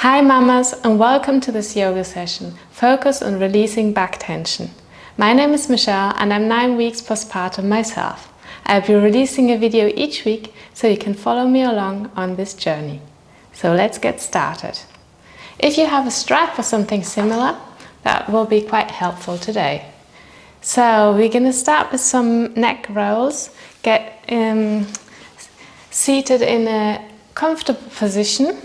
Hi mamas, and welcome to this yoga session focused on releasing back tension. My name is Michelle and I'm 9 weeks postpartum myself. I'll be releasing a video each week so you can follow me along on this journey. So let's get started. If you have a strap or something similar, that will be quite helpful today. So we're going to start with some neck rolls. Get seated in a comfortable position.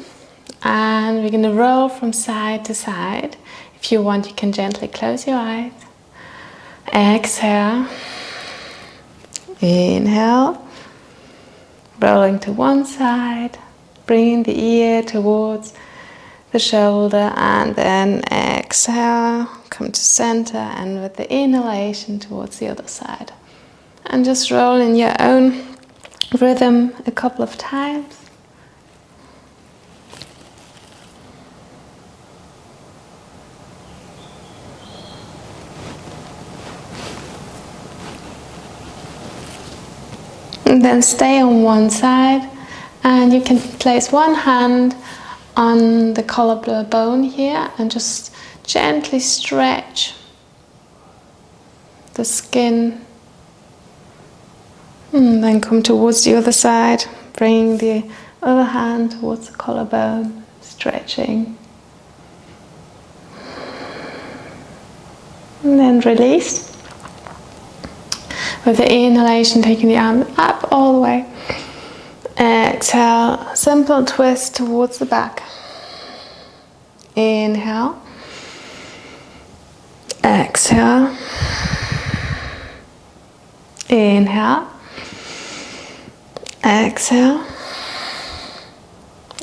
And we're going to roll from side to side. If you want, you can gently close your eyes. Exhale. Inhale. Rolling to one side. Bringing the ear towards the shoulder. And then exhale. Come to center. And with the inhalation towards the other side. And just roll in your own rhythm a couple of times. And then stay on one side, and you can place one hand on the collarbone here and just gently stretch the skin. And then come towards the other side, bring the other hand towards the collarbone, stretching. And then release. With the inhalation, taking the arm up all the way. Exhale, simple twist towards the back. Inhale. Exhale. Inhale. Exhale.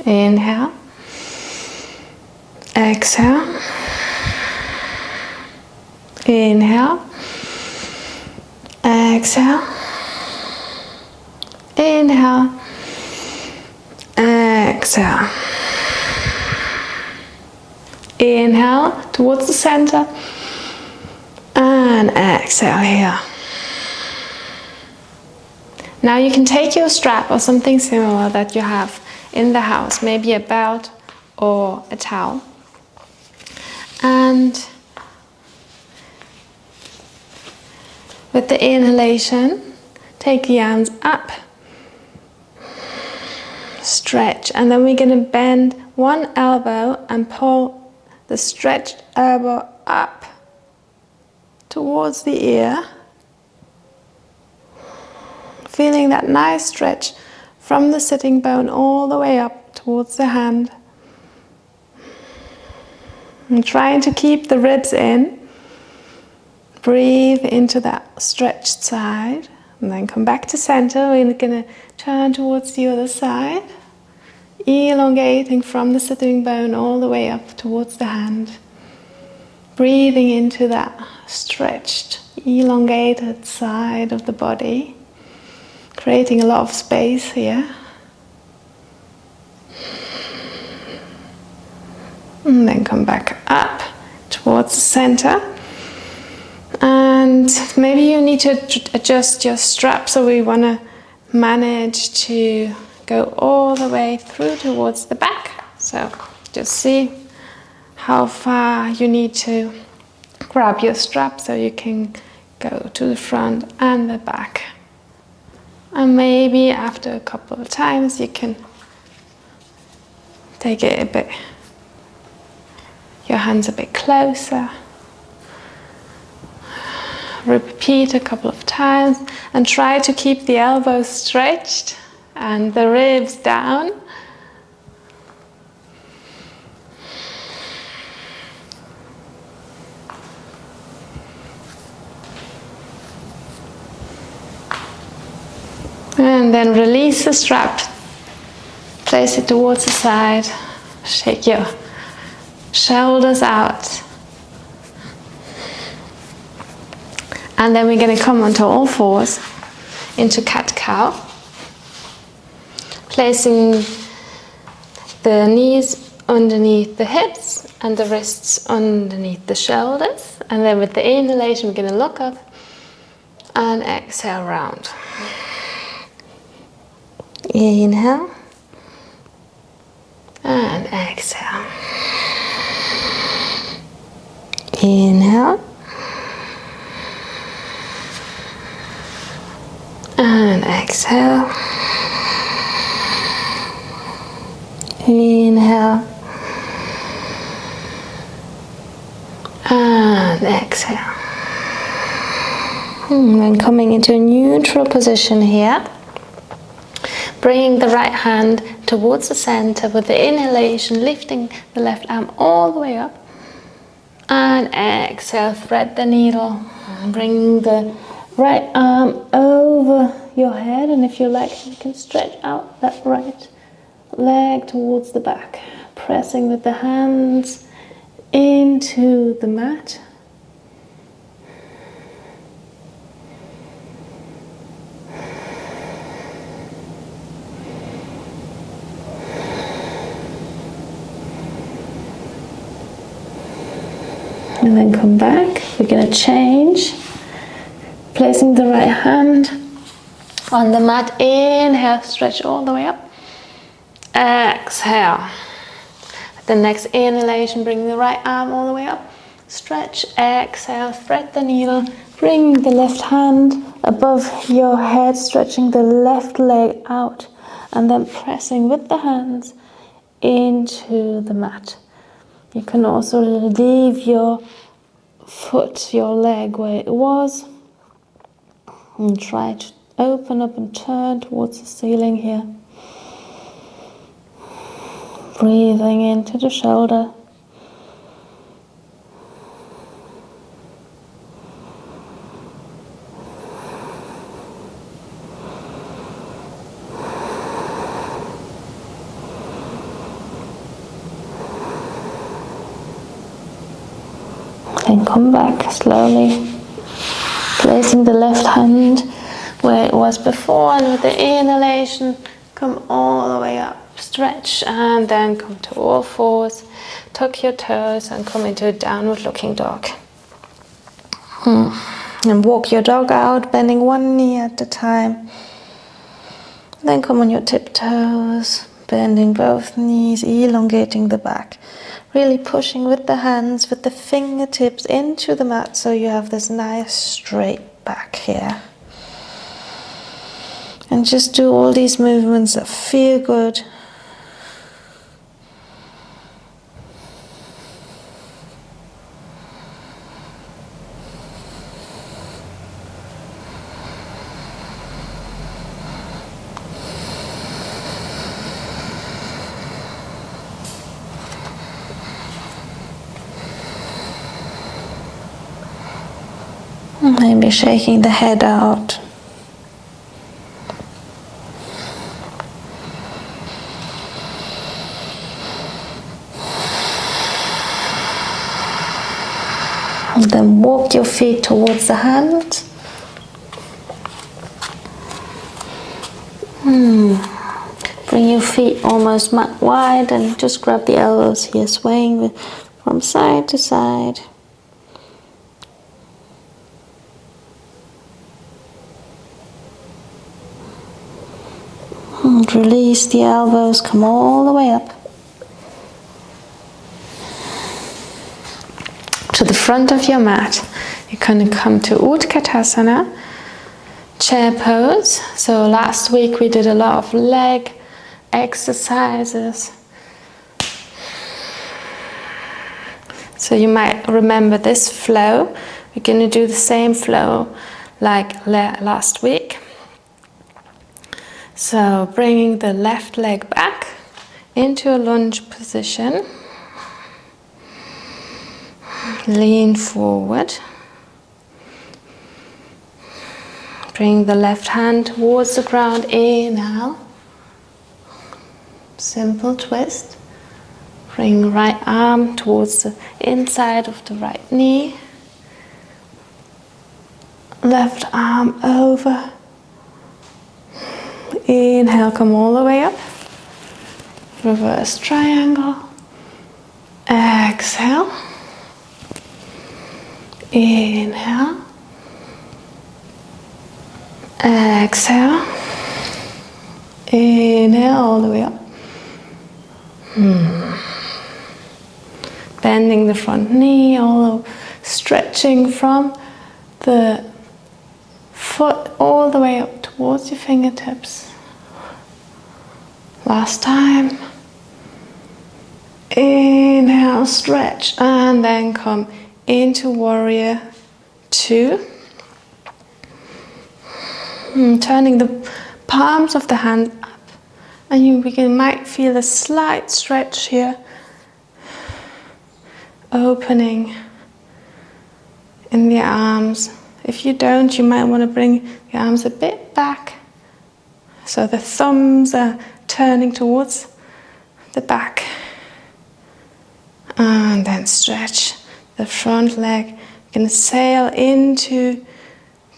Inhale. Exhale. Inhale. Exhale. Inhale. Exhale. Inhale towards the center. And exhale here. Now you can take your strap or something similar that you have in the house, maybe a belt or a towel. And with the inhalation, take the arms up, stretch, and then we're going to bend one elbow and pull the stretched elbow up towards the ear, feeling that nice stretch from the sitting bone all the way up towards the hand, and trying to keep the ribs in. Breathe into that stretched side and then come back to center. We're going to turn towards the other side, elongating from the sitting bone all the way up towards the hand. Breathing into that stretched, elongated side of the body, creating a lot of space here. And then come back up towards the center. And maybe you need to adjust your strap, so we want to manage to go all the way through towards the back. So just see how far you need to grab your strap so you can go to the front and the back. And maybe after a couple of times you can take it a bit, your hands a bit closer. Repeat a couple of times and try to keep the elbows stretched and the ribs down. And then release the strap. Place it towards the side. Shake your shoulders out. And then we're going to come onto all fours into cat-cow, placing the knees underneath the hips and the wrists underneath the shoulders. And then with the inhalation, we're going to look up and exhale round. Inhale. and exhale. Inhale and exhale. Inhale and exhale. And then coming into a neutral position here. Bringing the right hand towards the center with the inhalation, lifting the left arm all the way up. And exhale, thread the needle. Bring the right arm over your head, and if you like, you can stretch out that right leg towards the back. Pressing with the hands into the mat. And then come back. We're going to change. Placing the right hand on the mat. Inhale, stretch all the way up. Exhale. The next inhalation, bring the right arm all the way up. Stretch, exhale, thread the needle. Bring the left hand above your head, stretching the left leg out. And then pressing with the hands into the mat. You can also leave your foot, your leg where it was, and try to open up and turn towards the ceiling here. Breathing into the shoulder. Then come back slowly, placing the left hand where it was before, and with the inhalation, come all the way up, stretch, and then come to all fours, tuck your toes, and come into a downward looking dog. And walk your dog out, bending one knee at a time. Then come on your tiptoes, bending both knees, elongating the back. Really pushing with the hands, with the fingertips into the mat, so you have this nice straight back here. And just do all these movements that feel good. Maybe shaking the head out. And then walk your feet towards the hands. Bring your feet almost mat wide and just grab the elbows here, swaying from side to side. And release the elbows, come all the way up to the front of your mat. You're going to come to Utkatasana, chair pose. So last week we did a lot of leg exercises. So you might remember this flow. We're going to do the same flow like last week. So bringing the left leg back into a lunge position. Lean forward. Bring the left hand towards the ground. Inhale. Simple twist. Bring right arm towards the inside of the right knee. Left arm over. Inhale, come all the way up. Reverse triangle. Exhale. Inhale. Exhale. Inhale all the way up. Bending the front knee, all stretching from the foot all the way up towards your fingertips. Last time. Inhale, stretch, and then come into warrior 2. Turning the palms of the hand up, and you might feel a slight stretch here. Opening in the arms. If you don't, you might want to bring the arms a bit back so the thumbs are turning towards the back. And then stretch the front leg. You're going to sail into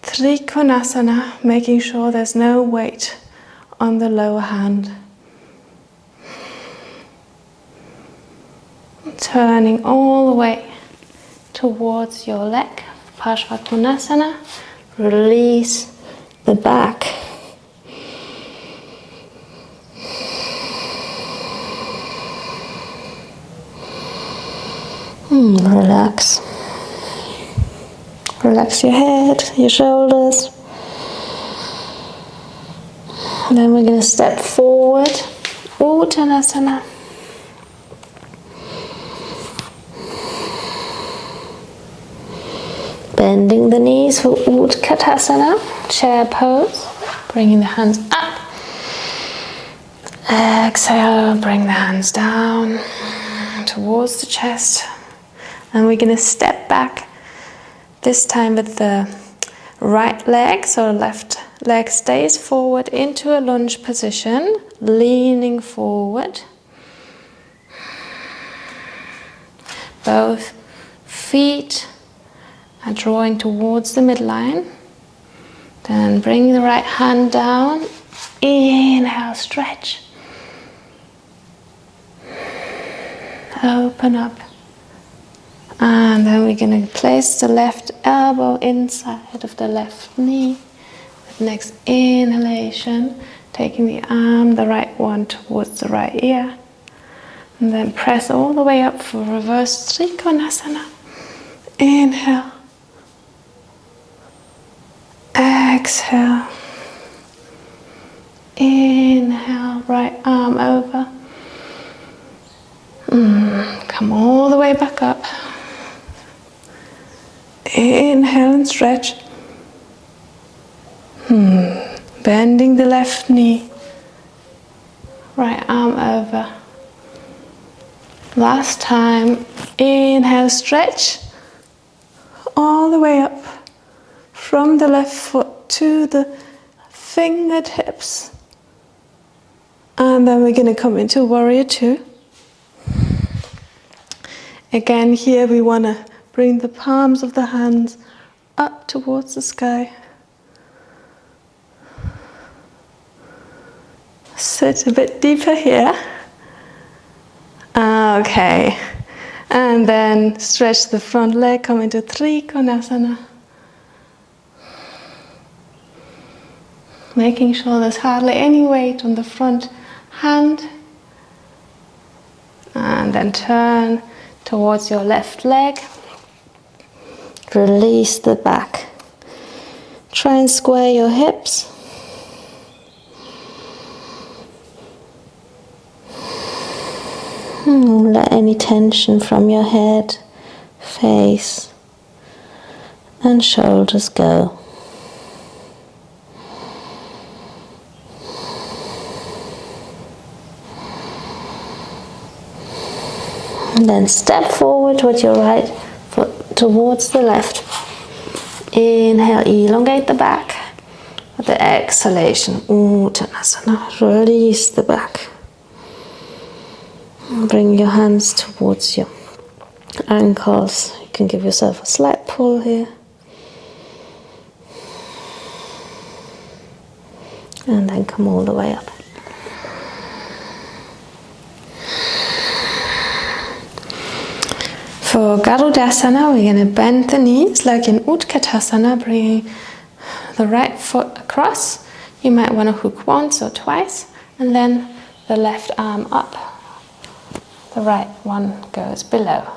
Trikonasana, making sure there's no weight on the lower hand. Turning all the way towards your leg, Parsvakonasana. Release the back. Relax. Relax your head, your shoulders. And then we're going to step forward, Uttanasana. Bending the knees for Utkatasana, chair pose. Bringing the hands up. Exhale, bring the hands down towards the chest. And we're going to step back, this time with the right leg, so left leg stays forward into a lunge position, leaning forward. Both feet are drawing towards the midline. Then bring the right hand down. Inhale, stretch. Open up. And then we're going to place the left elbow inside of the left knee. The next inhalation, taking the arm, the right one, towards the right ear. And then press all the way up for reverse Trikonasana. Inhale. Exhale. Inhale, right arm over. Come all the way back up. Inhale and stretch. Bending the left knee. Right arm over. Last time. Inhale, stretch. All the way up. From the left foot to the fingertips. And then we're going to come into warrior 2. Again, here we want to bring the palms of the hands up towards the sky. Sit a bit deeper here. Okay. And then stretch the front leg, come into Trikonasana. Making sure there's hardly any weight on the front hand. And then turn towards your left leg. Release the back. Try and square your hips. Let any tension from your head, face, and shoulders go. And then step forward with your right foot towards the left. Inhale, elongate the back. With the exhalation, Uttanasana, release the back. Bring your hands towards your ankles. You can give yourself a slight pull here. And then come all the way up. For Garudasana, we're going to bend the knees like in Utkatasana, bringing the right foot across. You might want to hook once or twice, and then the left arm up. the right one goes below.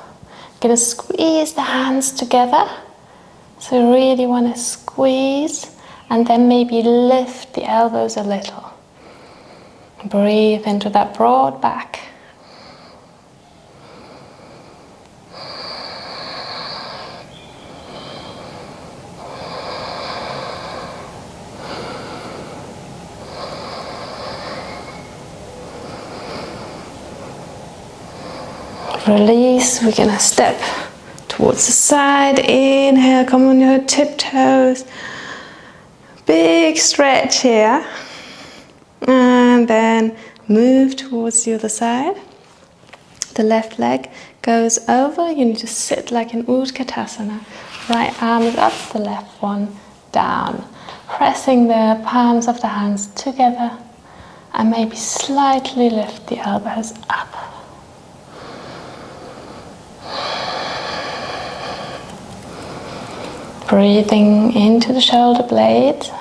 Gonna squeeze the hands together. So you really want to squeeze and then maybe lift the elbows a little. Breathe into that broad back. Release, we're gonna step towards the side. Inhale, come on your tiptoes. Big stretch here. And then move towards the other side. The left leg goes over. You need to sit like an Utkatasana. Right arm is up, the left one down. Pressing the palms of the hands together and maybe slightly lift the elbows up. Breathing into the shoulder blades.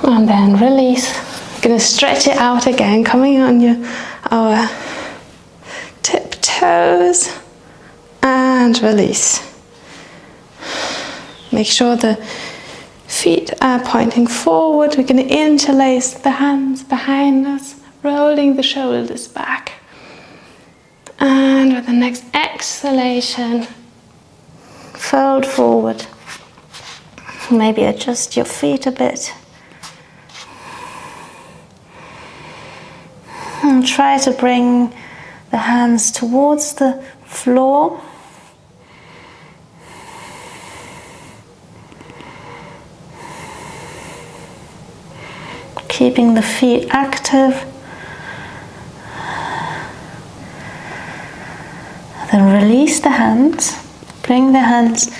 And then release. We're going to stretch it out again, coming on our tiptoes and release. Make sure the feet are pointing forward. We're going to interlace the hands behind us, rolling the shoulders back. And with the next exhalation, fold forward. Maybe adjust your feet a bit. And try to bring the hands towards the floor. Keeping the feet active. Then release the hands. Bring the hands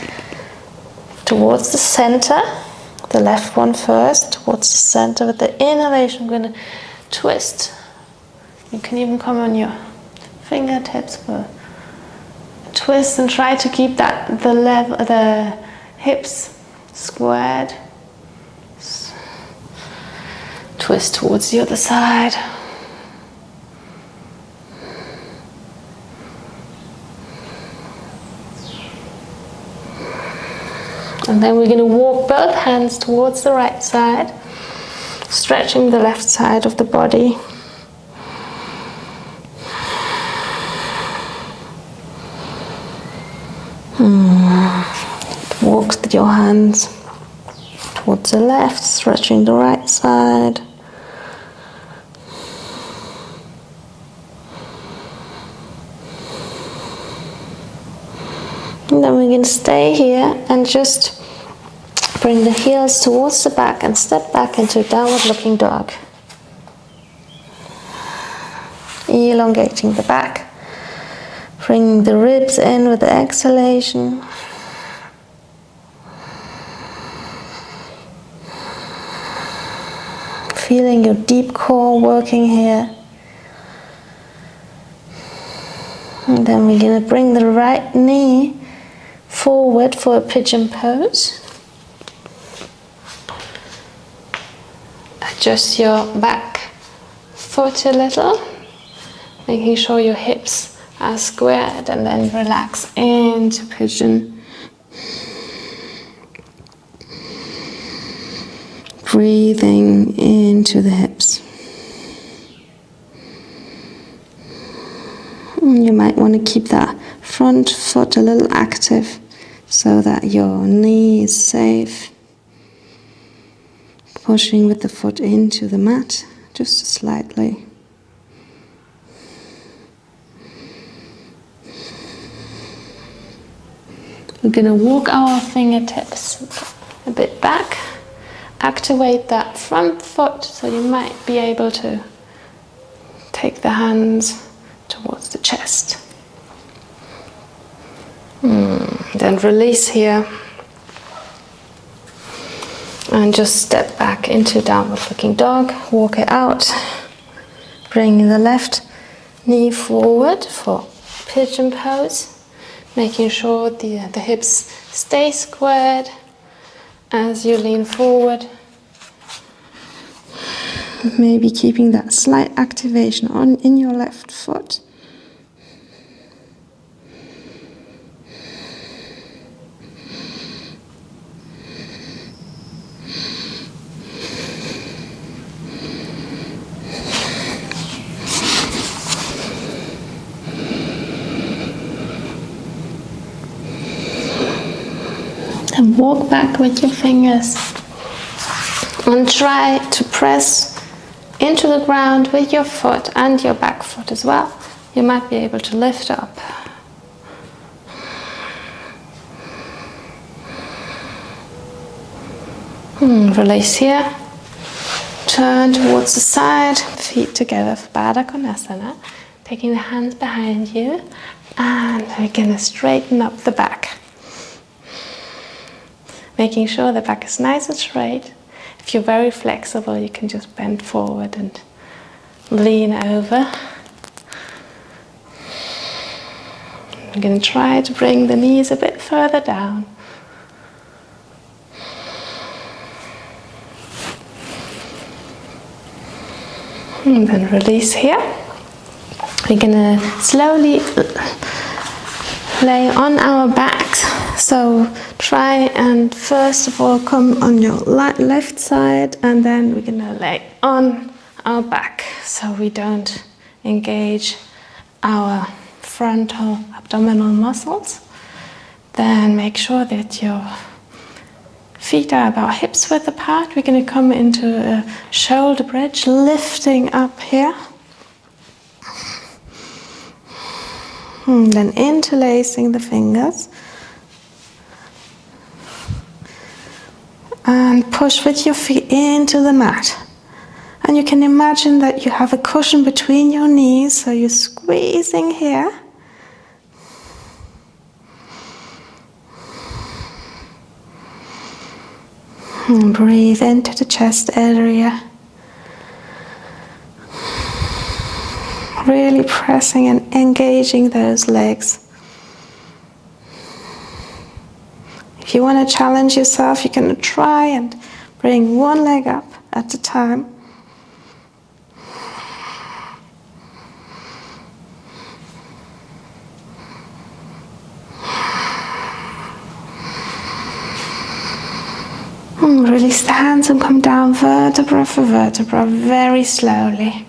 towards the center. The left one first, towards the center. With the inhalation, I'm going to twist. You can even come on your fingertips for a twist and try to keep the hips squared. Twist towards the other side. And then we're going to walk both hands towards the right side, stretching the left side of the body. Walk your hands towards the left, stretching the right side. And then we're going to stay here and just bring the heels towards the back and step back into downward looking dog. Elongating the back. Bringing the ribs in with the exhalation. Feeling your deep core working here. And then we're going to bring the right knee forward for a pigeon pose. Adjust your back foot a little, making sure your hips are squared, and then relax into pigeon. Breathing into the hips. You might want to keep that front foot a little active so that your knee is safe. Pushing with the foot into the mat, just slightly. We're going to walk our fingertips a bit back. Activate that front foot, so you might be able to take the hands towards the chest. Then release here. And just step back into downward looking dog. Walk it out. Bring the left knee forward for pigeon pose. making sure the hips stay squared as you lean forward. Maybe keeping that slight activation in your left foot. And walk back with your fingers and try to press into the ground with your foot and your back foot as well. You might be able to lift up. Release here. Turn towards the side, feet together for Baddha Konasana. Taking the hands behind you, and we're going to straighten up the back. Making sure the back is nice and straight. If you're very flexible, you can just bend forward and lean over. I'm going to try to bring the knees a bit further down. And then release here. We're going to slowly lay on our backs. So try and first of all come on your left side, and then we're going to lay on our back so we don't engage our frontal abdominal muscles. Then make sure that your feet are about hips width apart. We're going to come into a shoulder bridge, lifting up here. And then interlacing the fingers. And push with your feet into the mat. And you can imagine that you have a cushion between your knees, so you're squeezing here. And breathe into the chest area. Really pressing and engaging those legs. If you want to challenge yourself, you can try and bring one leg up at a time. Release the hands and come down vertebra for vertebra very slowly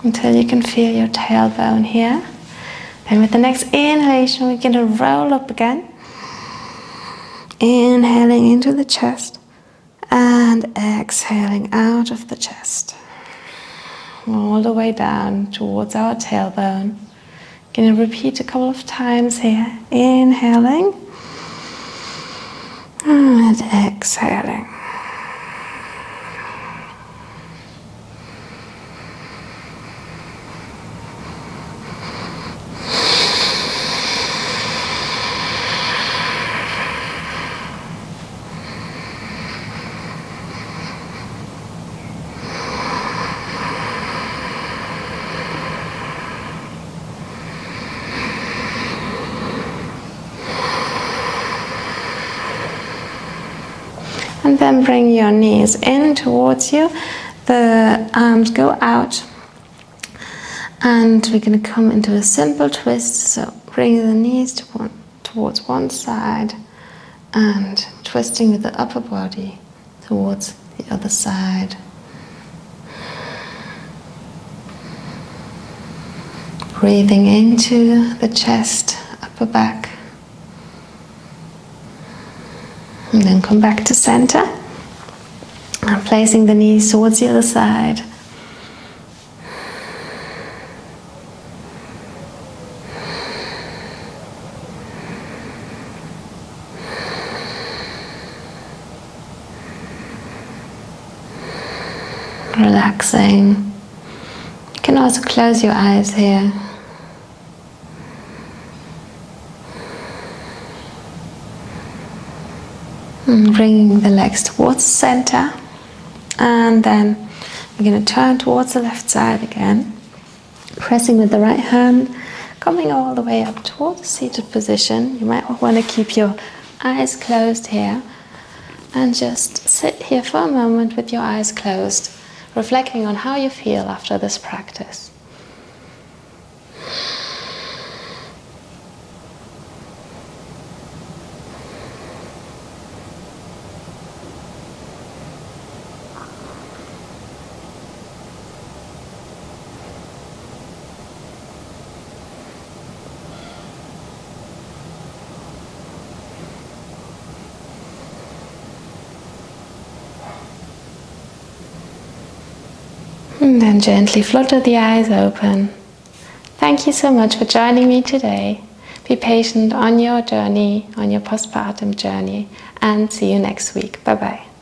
until you can feel your tailbone here. And with the next inhalation, we're going to roll up again. Inhaling into the chest and exhaling out of the chest. All the way down towards our tailbone. Going to repeat a couple of times here. Inhaling and exhaling. And then bring your knees in towards you. The arms go out. And we're going to come into a simple twist. So bring the knees towards one side and twisting with the upper body towards the other side. Breathing into the chest, upper back. And then come back to center. And placing the knees towards the other side. Relaxing. You can also close your eyes here. And bringing the legs towards center, and then we're going to turn towards the left side again, pressing with the right hand, coming all the way up toward the seated position. You might want to keep your eyes closed here and just sit here for a moment with your eyes closed, reflecting on how you feel after this practice. And then gently flutter the eyes open. Thank you so much for joining me today. Be patient on your journey, on your postpartum journey, and see you next week. Bye bye.